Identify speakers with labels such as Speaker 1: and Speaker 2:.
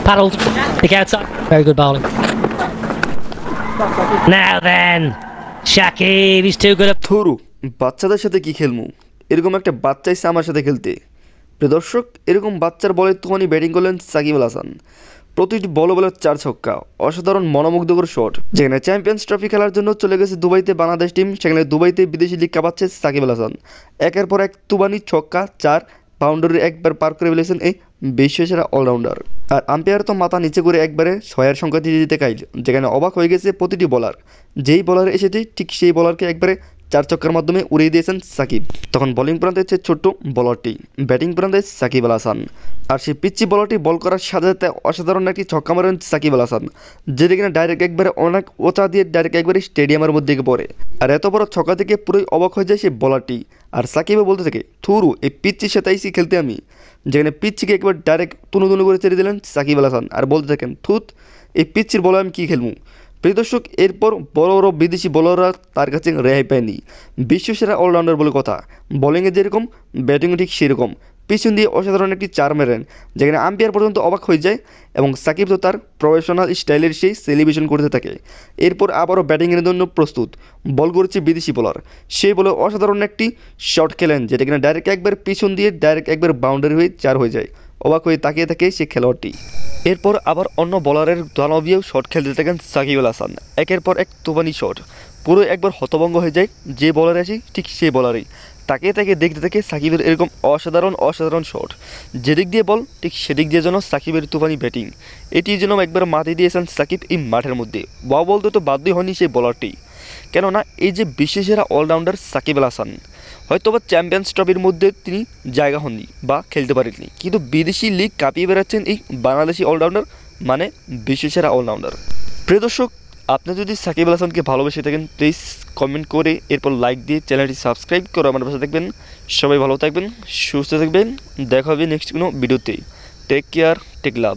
Speaker 1: Paddled. Kick outside. Very good bowling. Now then, Shakib, he's too good at...
Speaker 2: থুরু বাচ্চাদের সাথে কি খেলমু, এরকম একটা বাচ্চা এসে আমার সাথে খেলতে। প্রিয় দর্শক, এরকম বাচ্চার বলে তুফানি ব্যাটিং করলেন সাকিব আল হাসান। প্রতিটি বলে 4 ছক্কা, অসাধারণ মনোমুগ্ধকর শট। যেখানে চ্যাম্পিয়ন্স ট্রফি খেলার জন্য চলে গেছে দুবাইতে বাংলাদেশ টিম, সেখানে দুবাইতে বিদেশি লিগ কাঁপাচ্ছে সাকিব আল হাসান। একের পর এক তুফানি ছক্কা, 4 বাউন্ডারি একবার পার করে ফেলেছেন এই বিশ্বসেরা অলরাউন্ডার। আর আম্পায়ার তো মাথা নিচে করে একবারে 6-এর সংখ্যা দিয়ে দিতে কাইল, যেখানে অবাক হয়ে গেছে প্রতিটি বলার। যেই বলার এসেছে ঠিক সেই বলারকে একবারে 4 ছক্কার মাধ্যমে উড়িয়ে দিয়েছেন সাকিব। তখন বোলিং প্রান্তে হচ্ছে ছোট্ট বলারটি, ব্যাটিং প্রান্তে সাকিব আল হাসান। আর সেই পিচ্চি বলারটি বল করার সাথে সাথে অসাধারণ একটি ছক্কা মারেন সাকিব আল হাসান, যেটা কিনা ডাইরেক্ট একবারে অনেক ওচা দিয়ে ডাইরেক্ট একবারে স্টেডিয়ামের মধ্যে পড়ে। আর এত বড় ছক্কা থেকে পুরোই অবাক হয়ে যায় সেই বলারটি। আর সাকিবও বলতে থাকে, থুরু এই পিচ্চির সাথে আইসি খেলতে আমি। যেখানে পিচ্চিকে একবার ডাইরেক্ট তুনু করে ছেড়ে দিলেন সাকিব আল হাসান, আর বলতে থাকেন, থুত এই পিচ্চির বলে আমি কী খেলবো। প্রিয় দর্শক, এরপর বড় বড় বিদেশি বোলাররা তার কাছে রেহাই পায়নি। বিশ্বসেরা অলরাউন্ডার বলে কথা, বোলিংয়ে যেরকম ব্যাটিংয়ে ঠিক সেরকম। পিছন দিয়ে অসাধারণ একটি 4 মেরেন, যেখানে আম্পায়ার পর্যন্ত অবাক হয়ে যায়। এবং সাকিব তো তার প্রফেশনাল স্টাইলের সেই সেলিব্রেশন করতে থাকে। এরপর আবারও ব্যাটিংয়ের জন্য প্রস্তুত, বল করেছে বিদেশি বোলার। সেই বলে অসাধারণ একটি শট খেলেন, যেটা কিনা ডাইরেক্ট একবার পিছন দিয়ে ডাইরেক্ট একবার বাউন্ডারি হয়ে 4 হয়ে যায়। অবাক হয়ে তাকিয়ে থাকে সে খেলোয়াড়টি। এরপর আবার অন্য বলারের দানবীয় শট খেলতে থাকেন সাকিব আল হাসান। একের পর এক তুফানি শট, পুরো একবার হতভঙ্গ হয়ে যায় যে বলারে আসি ঠিক সেই বলারই। তাকে দেখতে থাকে সাকিবের এরকম অসাধারণ শট। যেদিক দিয়ে বল ঠিক সেদিক দিয়ে যেন সাকিবের তুফানি ব্যাটিং, এটি যেন একবার মাতি দিয়েছেন সাকিব এই মাঠের মধ্যে। ওয়াও বলতে তো বাধ্যই হয়নি সেই বলারটি, কেননা এই যে বিশ্বসেরা অলরাউন্ডার সাকিব আল হাসান, হয়তো বা চ্যাম্পিয়ন্স ট্রফির মধ্যে তিনি জায়গা হননি বা খেলতে পারেননি, কিন্তু বিদেশি লিগ কাঁপিয়ে বেড়াচ্ছেন এই বাংলাদেশি অলরাউন্ডার, মানে বিশ্বসেরা অলরাউন্ডার। প্রিয় দর্শক, আপনি যদি সাকিব আল হাসানকে ভালোবেসে থাকেন, প্লিজ কমেন্ট করে এরপর লাইক দিয়ে চ্যানেলটি সাবস্ক্রাইব করে আমার পাশে থাকবেন। সবাই ভালো থাকবেন, সুস্থ থাকবেন, দেখা হবে নেক্সট কোনো ভিডিওতে। টেক কেয়ার, টেক লাভ।